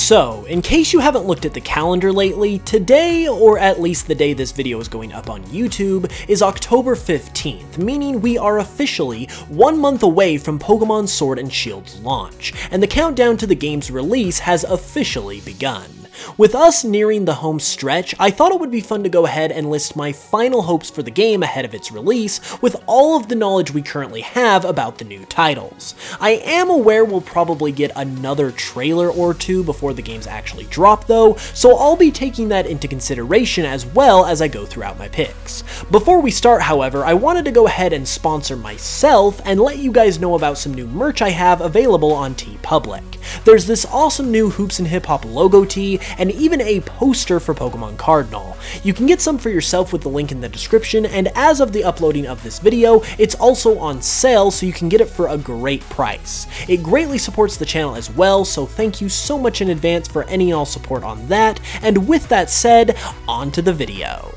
So, in case you haven't looked at the calendar lately, today, or at least the day this video is going up on YouTube, is October 15th, meaning we are officially 1 month away from Pokémon Sword and Shield's launch, and the countdown to the game's release has officially begun. With us nearing the home stretch, I thought it would be fun to go ahead and list my final hopes for the game ahead of its release, with all of the knowledge we currently have about the new titles. I am aware we'll probably get another trailer or two before the games actually drop though, so I'll be taking that into consideration as well as I go throughout my picks. Before we start, however, I wanted to go ahead and sponsor myself and let you guys know about some new merch I have available on TeePublic. There's this awesome new Hoops and Hip Hop logo tee, and even a poster for Pokemon Cardinal. You can get some for yourself with the link in the description, and as of the uploading of this video, it's also on sale so you can get it for a great price. It greatly supports the channel as well, so thank you so much in advance for any and all support on that, and with that said, on to the video.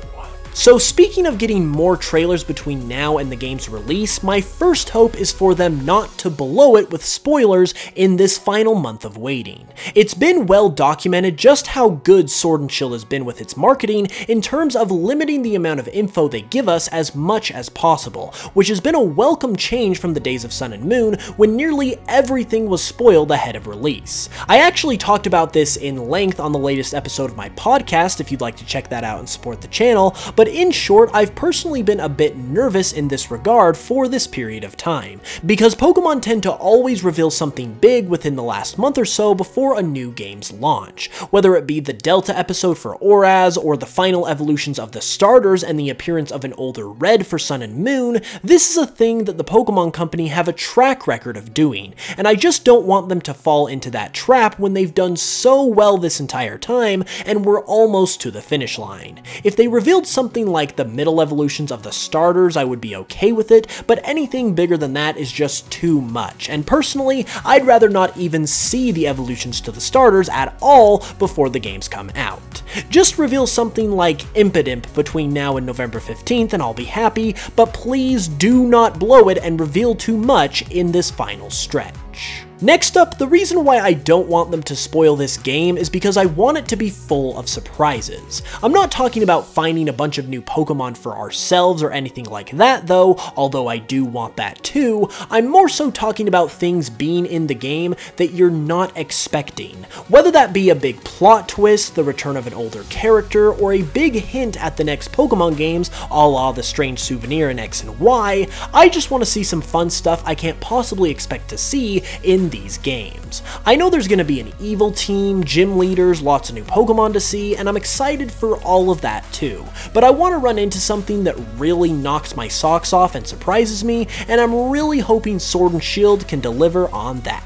So speaking of getting more trailers between now and the game's release, my first hope is for them not to blow it with spoilers in this final month of waiting. It's been well documented just how good Sword and Shield has been with its marketing in terms of limiting the amount of info they give us as much as possible, which has been a welcome change from the days of Sun and Moon when nearly everything was spoiled ahead of release. I actually talked about this in length on the latest episode of my podcast if you'd like to check that out and support the channel, but in short, I've personally been a bit nervous in this regard for this period of time, because Pokemon tend to always reveal something big within the last month or so before a new game's launch. Whether it be the Delta episode for Oraz, or the final evolutions of the starters and the appearance of an older Red for Sun and Moon, this is a thing that the Pokemon Company have a track record of doing, and I just don't want them to fall into that trap when they've done so well this entire time and we're almost to the finish line. If they revealed something like the middle evolutions of the starters, I would be okay with it, but anything bigger than that is just too much, and personally, I'd rather not even see the evolutions to the starters at all before the games come out. Just reveal something like Impidimp between now and November 15th and I'll be happy, but please do not blow it and reveal too much in this final stretch. Next up, the reason why I don't want them to spoil this game is because I want it to be full of surprises. I'm not talking about finding a bunch of new Pokemon for ourselves or anything like that though, although I do want that too. I'm more so talking about things being in the game that you're not expecting. Whether that be a big plot twist, the return of an older character, or a big hint at the next Pokemon games, a la the strange souvenir in X and Y, I just want to see some fun stuff I can't possibly expect to see in these games. I know there's going to be an evil team, gym leaders, lots of new Pokemon to see, and I'm excited for all of that too, but I want to run into something that really knocks my socks off and surprises me, and I'm really hoping Sword and Shield can deliver on that.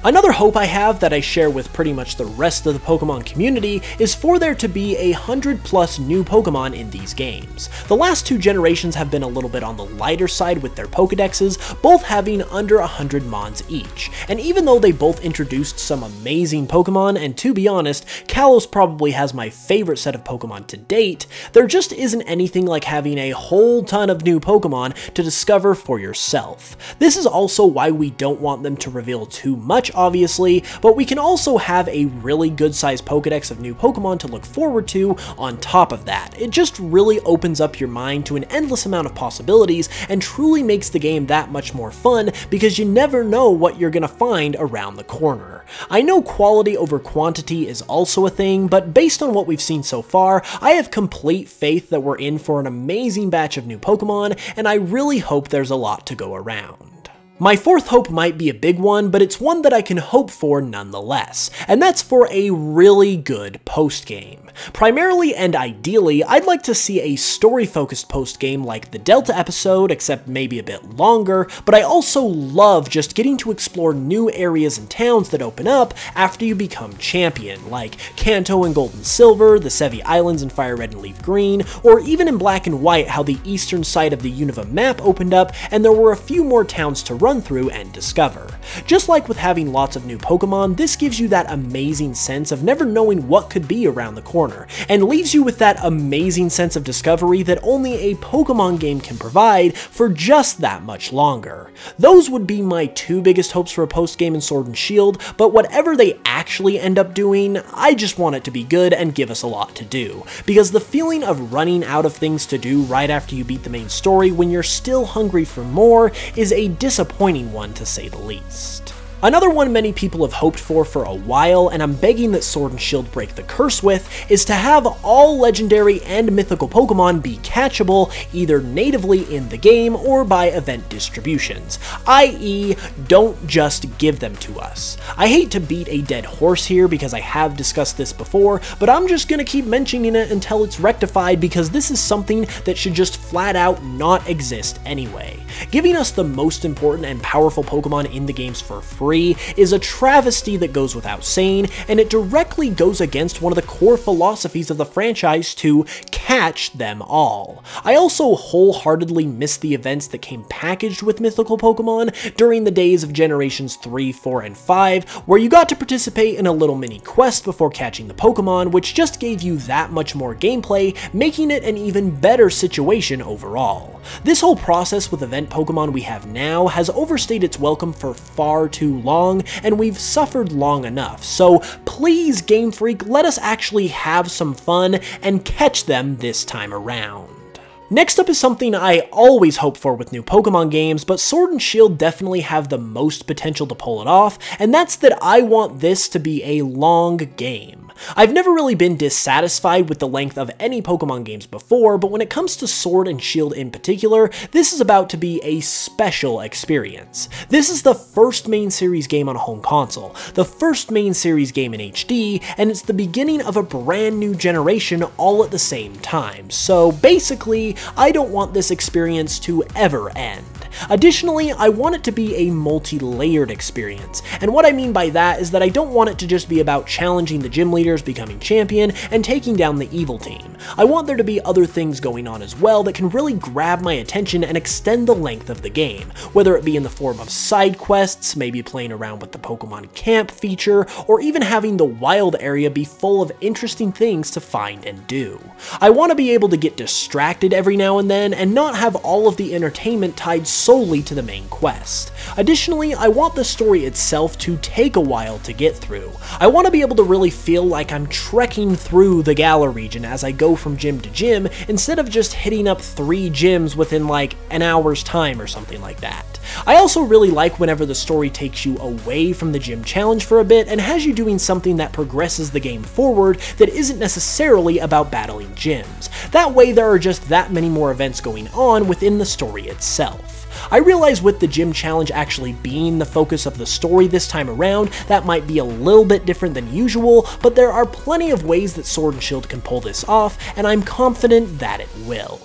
Another hope I have that I share with pretty much the rest of the Pokemon community is for there to be 100+ new Pokemon in these games. The last two generations have been a little bit on the lighter side with their Pokedexes, both having under 100 mons each, and even though they both introduced some amazing Pokemon, and to be honest, Kalos probably has my favorite set of Pokemon to date, there just isn't anything like having a whole ton of new Pokemon to discover for yourself. This is also why we don't want them to reveal too much obviously, but we can also have a really good sized Pokedex of new Pokemon to look forward to on top of that. It just really opens up your mind to an endless amount of possibilities and truly makes the game that much more fun because you never know what you're gonna find around the corner. I know quality over quantity is also a thing, but based on what we've seen so far, I have complete faith that we're in for an amazing batch of new Pokemon, and I really hope there's a lot to go around. My fourth hope might be a big one, but it's one that I can hope for nonetheless, and that's for a really good post-game. Primarily and ideally, I'd like to see a story-focused post-game like the Delta episode, except maybe a bit longer, but I also love just getting to explore new areas and towns that open up after you become champion, like Kanto and Gold and Silver, the Sevi Islands in Fire Red and Leaf Green, or even in Black and White how the eastern side of the Unova map opened up and there were a few more towns to run run through and discover. Just like with having lots of new Pokemon, this gives you that amazing sense of never knowing what could be around the corner, and leaves you with that amazing sense of discovery that only a Pokemon game can provide for just that much longer. Those would be my two biggest hopes for a post-game in Sword and Shield, but whatever they actually end up doing, I just want it to be good and give us a lot to do, because the feeling of running out of things to do right after you beat the main story when you're still hungry for more is a disappointing one to say the least. Another one many people have hoped for a while, and I'm begging that Sword and Shield break the curse with, is to have all legendary and mythical Pokemon be catchable either natively in the game or by event distributions, i.e. don't just give them to us. I hate to beat a dead horse here because I have discussed this before, but I'm just gonna keep mentioning it until it's rectified because this is something that should just flat out not exist anyway. Giving us the most important and powerful Pokemon in the games for free is a travesty that goes without saying, and it directly goes against one of the core philosophies of the franchise to catch them all. I also wholeheartedly miss the events that came packaged with mythical Pokemon during the days of generations 3, 4, and 5, where you got to participate in a little mini quest before catching the Pokemon, which just gave you that much more gameplay, making it an even better situation overall. This whole process with event Pokemon we have now has overstayed its welcome for far too long, and we've suffered long enough, so please Game Freak, let us actually have some fun and catch them this time around. Next up is something I always hope for with new Pokemon games, but Sword and Shield definitely have the most potential to pull it off, and that's that I want this to be a long game. I've never really been dissatisfied with the length of any Pokemon games before, but when it comes to Sword and Shield in particular, this is about to be a special experience. This is the first main series game on a home console, the first main series game in HD, and it's the beginning of a brand new generation all at the same time, so basically, I don't want this experience to ever end. Additionally, I want it to be a multi-layered experience, and what I mean by that is that I don't want it to just be about challenging the gym leaders, becoming champion, and taking down the evil team. I want there to be other things going on as well that can really grab my attention and extend the length of the game, whether it be in the form of side quests, maybe playing around with the Pokemon Camp feature, or even having the wild area be full of interesting things to find and do. I want to be able to get distracted every now and then and not have all of the entertainment tied solely to the main quest. Additionally, I want the story itself to take a while to get through. I want to be able to really feel like I'm trekking through the Galar region as I go from gym to gym, instead of just hitting up 3 gyms within like an hour's time or something like that. I also really like whenever the story takes you away from the gym challenge for a bit and has you doing something that progresses the game forward that isn't necessarily about battling gyms. That way there are just that many more events going on within the story itself. I realize with the gym challenge actually being the focus of the story this time around, that might be a little bit different than usual, but there are plenty of ways that Sword and Shield can pull this off, and I'm confident that it will.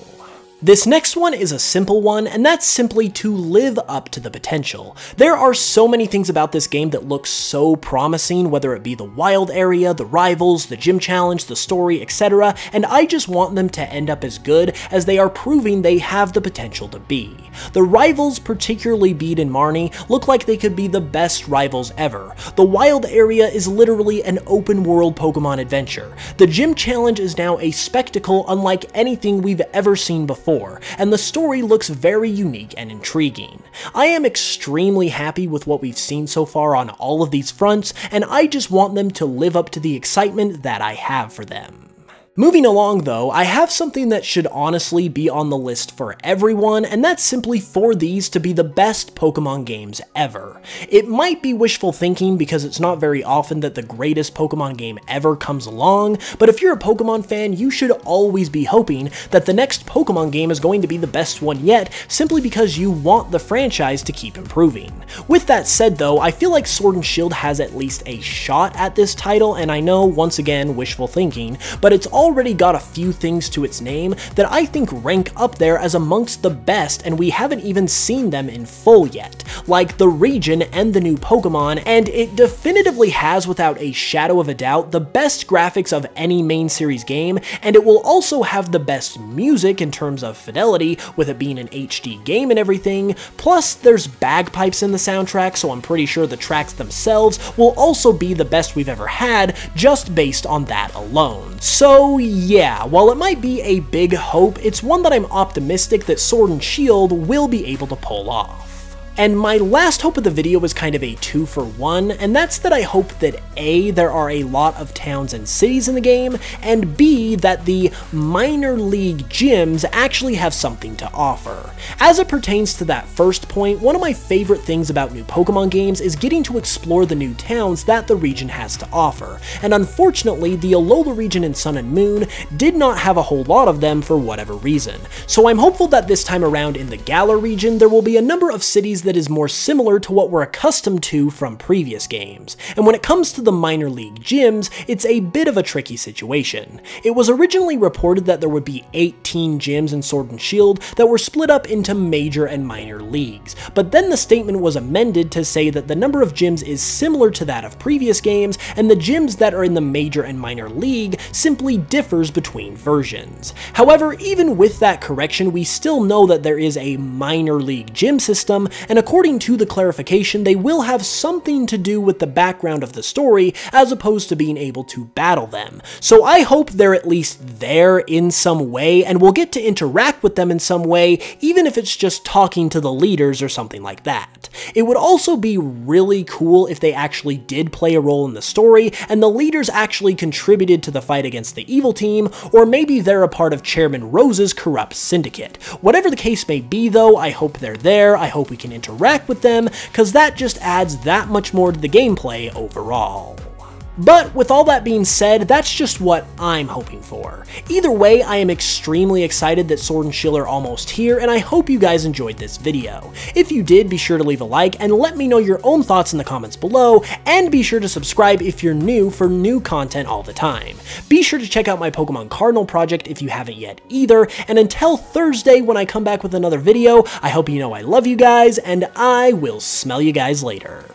This next one is a simple one, and that's simply to live up to the potential. There are so many things about this game that look so promising, whether it be the wild area, the rivals, the gym challenge, the story, etc., and I just want them to end up as good as they are proving they have the potential to be. The rivals, particularly Bede and Marnie, look like they could be the best rivals ever. The wild area is literally an open world Pokemon adventure. The gym challenge is now a spectacle unlike anything we've ever seen before, and the story looks very unique and intriguing. I am extremely happy with what we've seen so far on all of these fronts, and I just want them to live up to the excitement that I have for them. Moving along though, I have something that should honestly be on the list for everyone, and that's simply for these to be the best Pokemon games ever. It might be wishful thinking because it's not very often that the greatest Pokemon game ever comes along, but if you're a Pokemon fan, you should always be hoping that the next Pokemon game is going to be the best one yet, simply because you want the franchise to keep improving. With that said though, I feel like Sword and Shield has at least a shot at this title, and I know, once again, wishful thinking, but it's already got a few things to its name that I think rank up there as amongst the best, and we haven't even seen them in full yet, like the region and the new Pokemon, and it definitively has, without a shadow of a doubt, the best graphics of any main series game, and it will also have the best music in terms of fidelity, with it being an HD game and everything. Plus, there's bagpipes in the soundtrack, so I'm pretty sure the tracks themselves will also be the best we've ever had, just based on that alone. So yeah, while it might be a big hope, it's one that I'm optimistic that Sword and Shield will be able to pull off. And my last hope of the video is kind of a 2-for-1, and that's that I hope that A, there are a lot of towns and cities in the game, and B, that the minor league gyms actually have something to offer. As it pertains to that first point, one of my favorite things about new Pokemon games is getting to explore the new towns that the region has to offer, and unfortunately, the Alola region in Sun and Moon did not have a whole lot of them for whatever reason. So I'm hopeful that this time around in the Galar region, there will be a number of cities that is more similar to what we're accustomed to from previous games. And when it comes to the minor league gyms, it's a bit of a tricky situation. It was originally reported that there would be 18 gyms in Sword and Shield that were split up into major and minor leagues, but then the statement was amended to say that the number of gyms is similar to that of previous games, and the gyms that are in the major and minor league simply differs between versions. However, even with that correction, we still know that there is a minor league gym system, and according to the clarification, they will have something to do with the background of the story as opposed to being able to battle them. So I hope they're at least there in some way, and we'll get to interact with them in some way, even if it's just talking to the leaders or something like that. It would also be really cool if they actually did play a role in the story, and the leaders actually contributed to the fight against the evil team, or maybe they're a part of Chairman Rose's corrupt syndicate. Whatever the case may be though, I hope they're there, I hope we can interact with them, because that just adds that much more to the gameplay overall. But with all that being said, that's just what I'm hoping for. Either way, I am extremely excited that Sword and Shield are almost here, and I hope you guys enjoyed this video. If you did, be sure to leave a like and let me know your own thoughts in the comments below, and be sure to subscribe if you're new for new content all the time. Be sure to check out my Pokemon Cardinal project if you haven't yet either, and until Thursday when I come back with another video, I hope you know I love you guys, and I will smell you guys later.